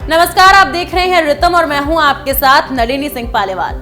नमस्कार, आप देख रहे हैं रितम और मैं हूं आपके साथ नलिनी सिंह पालेवाल।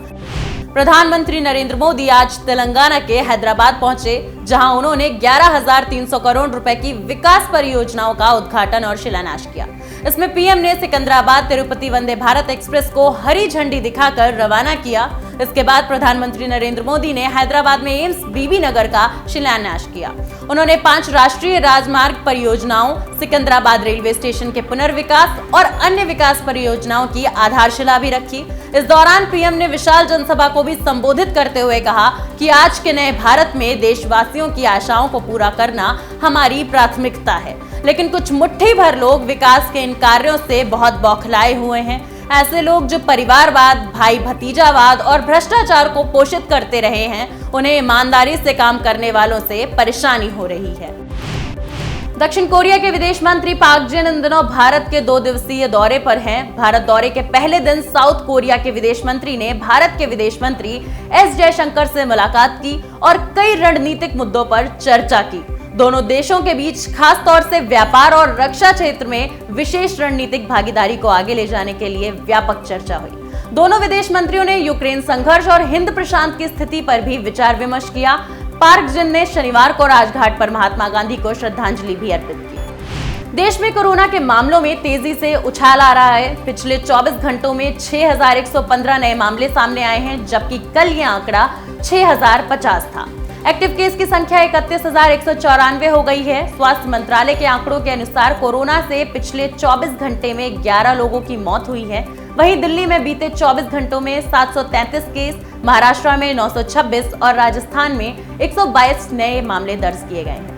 प्रधानमंत्री नरेंद्र मोदी आज तेलंगाना के हैदराबाद पहुंचे, जहां उन्होंने 11,300 करोड़ रुपए की विकास परियोजनाओं का उद्घाटन और शिलान्यास किया। इसमें पीएम ने सिकंदराबाद तिरुपति वंदे भारत एक्सप्रेस को हरी झंडी दिखाकर रवाना किया। इसके बाद प्रधानमंत्री नरेंद्र मोदी ने हैदराबाद में एम्स बीबी नगर का शिलान्यास किया। उन्होंने 5 राष्ट्रीय राजमार्ग परियोजनाओं, सिकंदराबाद रेलवे स्टेशन के पुनर्विकास और अन्य विकास परियोजनाओं की आधारशिला भी रखी। इस दौरान पीएम ने विशाल जनसभा को भी संबोधित करते हुए कहा कि आज के नए भारत में देशवासियों की आशाओं को पूरा करना हमारी प्राथमिकता है, लेकिन कुछ मुट्ठी भर लोग विकास के इन कार्यों से बहुत बौखलाए हुए हैं। ऐसे लोग जो परिवारवाद, भाई भतीजावाद और भ्रष्टाचार को पोषित करते रहे हैं, उन्हें ईमानदारी से काम करने वालों से परेशानी हो रही है। दक्षिण कोरिया के विदेश मंत्री पाक जिन इन दिनों भारत के 2 दिवसीय दौरे पर हैं। भारत दौरे के पहले दिन साउथ कोरिया के विदेश मंत्री ने भारत के विदेश मंत्री एस जयशंकर से मुलाकात की और कई रणनीतिक मुद्दों पर चर्चा की। दोनों देशों के बीच खास तौर से व्यापार और रक्षा क्षेत्र में विशेष रणनीतिक भागीदारी को आगे ले जाने के लिए व्यापक चर्चा हुई। दोनों विदेश मंत्रियों ने यूक्रेन संघर्ष और हिंद प्रशांत की स्थिति पर भी विचार विमर्श किया। पार्क जिन ने शनिवार को राजघाट पर महात्मा गांधी को श्रद्धांजलि भी अर्पित की। देश में कोरोना के मामलों में तेजी से उछाल आ रहा है। पिछले 24 घंटों में 6,115 नए मामले सामने आए हैं, जबकि कल यह आंकड़ा 6,050 था। एक्टिव केस की संख्या 31,194 हो गई है। स्वास्थ्य मंत्रालय के आंकड़ों के अनुसार कोरोना से पिछले 24 घंटे में 11 लोगों की मौत हुई है। वहीं दिल्ली में बीते 24 घंटों में 733 केस, महाराष्ट्र में 926 और राजस्थान में 122 नए मामले दर्ज किए गए हैं।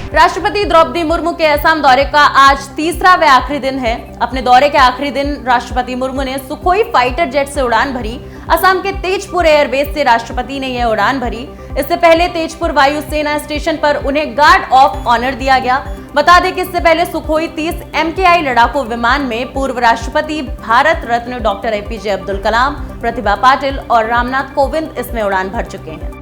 राष्ट्रपति द्रौपदी मुर्मू के असम दौरे का आज तीसरा व आखिरी दिन है। अपने दौरे के आखिरी दिन राष्ट्रपति मुर्मू ने सुखोई फाइटर जेट से उड़ान भरी। असम के तेजपुर एयरबेस से राष्ट्रपति ने यह उड़ान भरी। इससे पहले तेजपुर वायुसेना स्टेशन पर उन्हें गार्ड ऑफ ऑनर दिया गया। बता दें कि इससे पहले सुखोई 30 MKI लड़ाकू विमान में पूर्व राष्ट्रपति, भारत रत्न डॉक्टर APJ अब्दुल कलाम, प्रतिभा पाटिल और रामनाथ कोविंद इसमें उड़ान भर चुके हैं।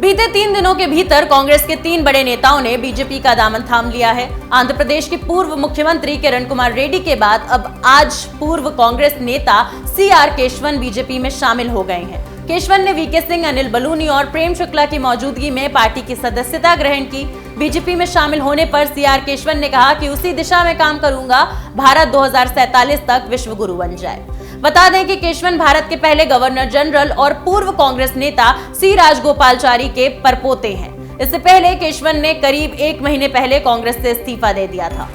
बीते 3 दिनों के भीतर कांग्रेस के 3 बड़े नेताओं ने बीजेपी का दामन थाम लिया है। आंध्र प्रदेश के पूर्व मुख्यमंत्री किरण कुमार रेड्डी के बाद अब आज पूर्व कांग्रेस नेता CR केशवन बीजेपी में शामिल हो गए हैं। केशवन ने VK सिंह, अनिल बलूनी और प्रेम शुक्ला की मौजूदगी में पार्टी की सदस्यता ग्रहण की। बीजेपी में शामिल होने पर CR केशवन ने कहा कि उसी दिशा में काम करूंगा, भारत 2047 तक विश्व गुरु बन जाए। बता दें कि केशवन भारत के पहले गवर्नर जनरल और पूर्व कांग्रेस नेता C राजगोपालचारी के परपोते हैं। इससे पहले केशवन ने करीब 1 महीने पहले कांग्रेस से इस्तीफा दे दिया था।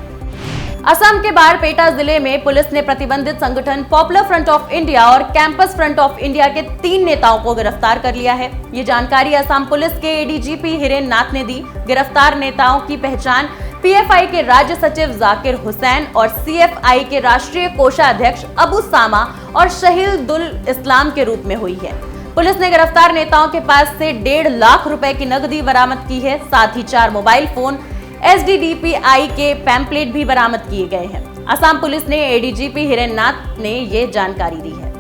असम के बारपेटा जिले में पुलिस ने प्रतिबंधित संगठन पॉपुलर फ्रंट ऑफ इंडिया और कैंपस फ्रंट ऑफ इंडिया के 3 नेताओं को गिरफ्तार कर लिया है। ये जानकारी असम पुलिस के ADGP हिरेन नाथ ने दी। गिरफ्तार नेताओं की पहचान PFI के राज्य सचिव जाकिर हुसैन और CFI के राष्ट्रीय कोषाध्यक्ष अबू सामा और शहीदुल इस्लाम के रूप में हुई है। पुलिस ने गिरफ्तार नेताओं के पास से 1.5 लाख रुपए की नकदी बरामद की है। साथ ही 4 मोबाइल फोन, SDDPI के पैम्पलेट भी बरामद किए गए हैं। असम पुलिस ने ADGP हिरेन नाथ ने ये जानकारी दी है।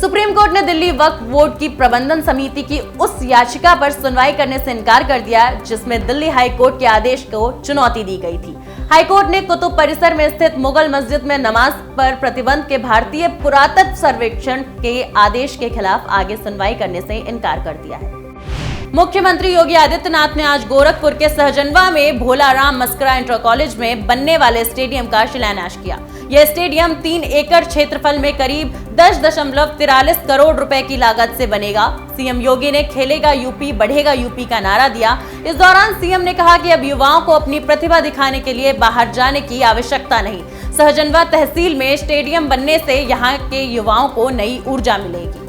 सुप्रीम कोर्ट ने दिल्ली वक्फ बोर्ड की प्रबंधन समिति की उस याचिका पर सुनवाई करने से इनकार कर दिया, जिसमें दिल्ली हाई कोर्ट के आदेश को चुनौती दी गई थी। हाई कोर्ट ने कुतुब परिसर में स्थित मुगल मस्जिद में नमाज पर प्रतिबंध के भारतीय पुरातत्व सर्वेक्षण के आदेश के खिलाफ आगे सुनवाई करने से इनकार कर दिया है। मुख्यमंत्री योगी आदित्यनाथ ने आज गोरखपुर के सहजनवा में भोलाराम मस्करा इंटर कॉलेज में बनने वाले स्टेडियम का शिलान्यास किया। यह स्टेडियम 3 एकड़ क्षेत्रफल में करीब 10.43 करोड़ रुपए की लागत से बनेगा। सीएम योगी ने खेलेगा यूपी, बढ़ेगा यूपी का नारा दिया। इस दौरान सीएम ने कहा कि अब युवाओं को अपनी प्रतिभा दिखाने के लिए बाहर जाने की आवश्यकता नहीं। सहजनवा तहसील में स्टेडियम बनने से यहाँ के युवाओं को नई ऊर्जा मिलेगी।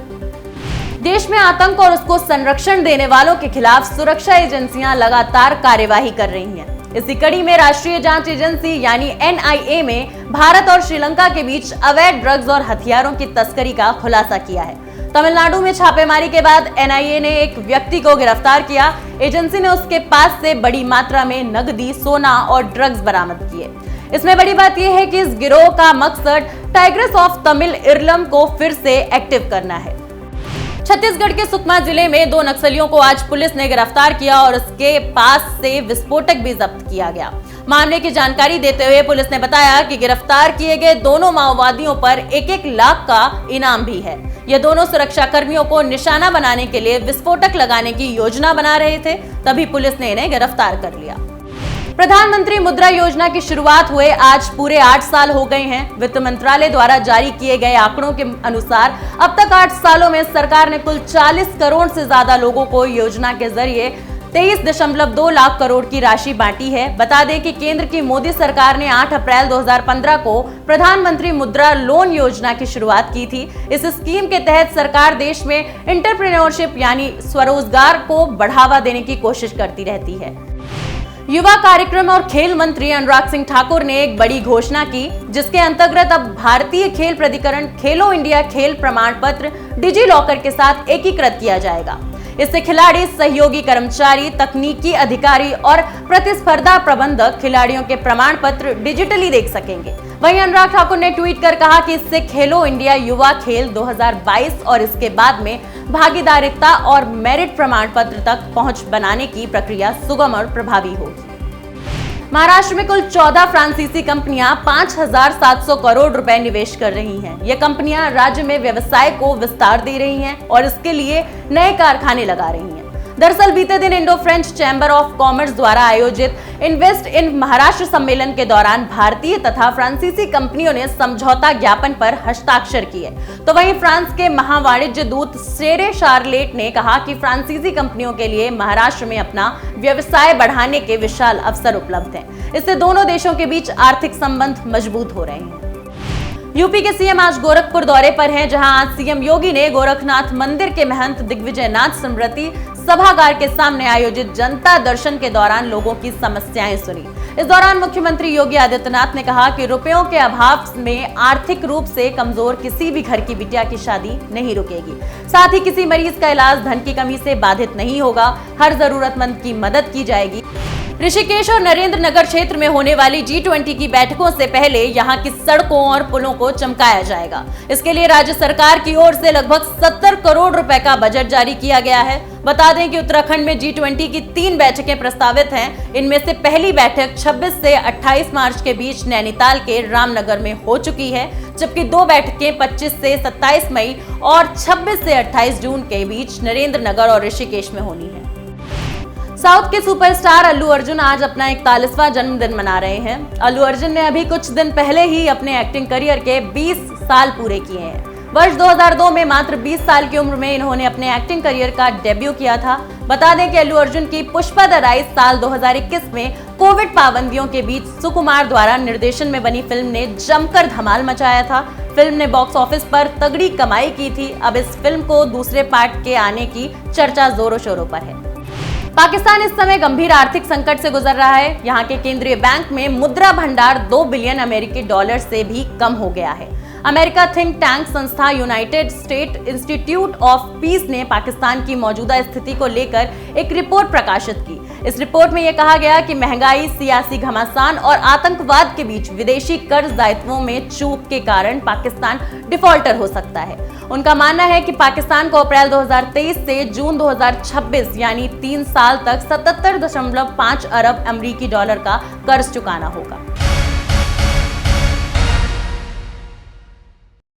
देश में आतंक और उसको संरक्षण देने वालों के खिलाफ सुरक्षा एजेंसियां लगातार कार्यवाही कर रही हैं। इसी कड़ी में राष्ट्रीय जांच एजेंसी यानी NIA में भारत और श्रीलंका के बीच अवैध ड्रग्स और हथियारों की तस्करी का खुलासा किया है। तमिलनाडु में छापेमारी के बाद NIA ने एक व्यक्ति को गिरफ्तार किया। एजेंसी ने उसके पास से बड़ी मात्रा में नकदी, सोना और ड्रग्स बरामद किए। इसमें बड़ी बात यह है कि इस गिरोह का मकसद टाइग्रेस ऑफ तमिल इरलम को फिर से एक्टिव करना है। छत्तीसगढ़ के सुकमा जिले में 2 नक्सलियों को आज पुलिस ने गिरफ्तार किया और उसके पास से विस्फोटक भी जब्त किया गया। मामले की जानकारी देते हुए पुलिस ने बताया कि गिरफ्तार किए गए दोनों माओवादियों पर 1-1 लाख का इनाम भी है। ये दोनों सुरक्षा कर्मियों को निशाना बनाने के लिए विस्फोटक लगाने की योजना बना रहे थे, तभी पुलिस ने इन्हें गिरफ्तार कर लिया। प्रधानमंत्री मुद्रा योजना की शुरुआत हुए आज पूरे 8 साल हो गए हैं। वित्त मंत्रालय द्वारा जारी किए गए आंकड़ों के अनुसार अब तक 8 सालों में सरकार ने कुल 40 करोड़ से ज्यादा लोगों को योजना के जरिए 23.2 लाख करोड़ की राशि बांटी है। बता दें कि केंद्र की मोदी सरकार ने 8 अप्रैल 2015 को प्रधानमंत्री मुद्रा लोन योजना की शुरुआत की थी। इस स्कीम के तहत सरकार देश में एंटरप्रेन्योरशिप यानी स्वरोजगार को बढ़ावा देने की कोशिश करती रहती है। युवा कार्यक्रम और खेल मंत्री अनुराग सिंह ठाकुर ने एक बड़ी घोषणा की, जिसके अंतर्गत अब भारतीय खेल प्राधिकरण खेलो इंडिया खेल प्रमाण पत्र डिजी लॉकर के साथ एकीकृत किया जाएगा। इससे खिलाड़ी, सहयोगी कर्मचारी, तकनीकी अधिकारी और प्रतिस्पर्धा प्रबंधक खिलाड़ियों के प्रमाण पत्र डिजिटली देख सकेंगे। वहीं अनुराग ठाकुर ने ट्वीट कर कहा कि इससे खेलो इंडिया युवा खेल 2022 और इसके बाद में भागीदारिता और मेरिट प्रमाण पत्र तक पहुंच बनाने की प्रक्रिया सुगम और प्रभावी होगी। महाराष्ट्र में कुल 14 फ्रांसीसी कंपनियां 5,700 करोड़ रुपए निवेश कर रही हैं। ये कंपनियां राज्य में व्यवसाय को विस्तार दे रही हैं और इसके लिए नए कारखाने लगा रही हैं। दरअसल बीते दिन Indo French chamber of commerce द्वारा आयोजित इन्वेस्ट इन महाराष्ट्र सम्मेलन के दौरान भारतीय तथा फ्रांसीसी कंपनियों ने समझौता ज्ञापन पर हस्ताक्षर किए। तो वहीं फ्रांस के महावाणिज्य दूत सेरे शार्लेट ने कहा कि फ्रांसीसी कंपनियों के लिए महाराष्ट्र में अपना व्यवसाय बढ़ाने के विशाल अवसर उपलब्ध हैं। इससे दोनों देशों के बीच आर्थिक संबंध मजबूत हो रहे हैं। यूपी के सीएम आज गोरखपुर दौरे पर हैं, जहां आज सीएम योगी ने गोरखनाथ मंदिर के महंत दिग्विजयनाथ स्मृति सभागार के सामने आयोजित जनता दर्शन के दौरान लोगों की समस्याएं सुनी। इस दौरान मुख्यमंत्री योगी आदित्यनाथ ने कहा कि रुपयों के अभाव में आर्थिक रूप से कमजोर किसी भी घर की बिटिया की शादी नहीं रुकेगी। साथ ही किसी मरीज का इलाज धन की कमी से बाधित नहीं होगा। हर जरूरतमंद की मदद की जाएगी। ऋषिकेश और नरेंद्र नगर क्षेत्र में होने वाली G20 की बैठकों से पहले यहां की सड़कों और पुलों को चमकाया जाएगा। इसके लिए राज्य सरकार की ओर से लगभग 70 करोड़ रुपए का बजट जारी किया गया है। बता दें कि उत्तराखंड में G20 की 3 बैठकें प्रस्तावित हैं। इनमें से पहली बैठक 26 से 28 मार्च के बीच नैनीताल के रामनगर में हो चुकी है, जबकि 2 बैठकें 25 से 27 मई और 26 से 28 जून के बीच नरेंद्र नगर और ऋषिकेश में होनी है। साउथ के सुपरस्टार अल्लू अर्जुन आज अपना 41वां जन्मदिन मना रहे हैं। अल्लू अर्जुन ने अभी कुछ दिन पहले ही अपने एक्टिंग करियर के 20 साल पूरे किए हैं। वर्ष 2002 में मात्र 20 साल की उम्र में इन्होंने अपने एक्टिंग करियर का डेब्यू किया था। बता दें कि अल्लू अर्जुन की पुष्पा द राइज साल 2021 में कोविड पाबंदियों के बीच सुकुमार द्वारा निर्देशन में बनी फिल्म ने जमकर धमाल मचाया था। फिल्म ने बॉक्स ऑफिस पर तगड़ी कमाई की थी। अब इस फिल्म को दूसरे पार्ट के आने की चर्चा जोरों शोरों पर है। पाकिस्तान इस समय गंभीर आर्थिक संकट से गुजर रहा है। यहाँ के केंद्रीय बैंक में मुद्रा भंडार 2 बिलियन अमेरिकी डॉलर से भी कम हो गया है। अमेरिका थिंक टैंक संस्था United state institute of peace ने पाकिस्तान की मौजूदा स्थिति को लेकर एक रिपोर्ट प्रकाशित की। इस रिपोर्ट में यह कहा गया कि महंगाई, सियासी घमासान और आतंकवाद के बीच विदेशी कर्ज दायित्वों में चूक के कारण पाकिस्तान डिफॉल्टर हो सकता है। उनका मानना है कि पाकिस्तान को अप्रैल 2023 से जून 2026 यानी 3 साल तक 77.5 अरब अमेरिकी डॉलर का कर्ज चुकाना होगा।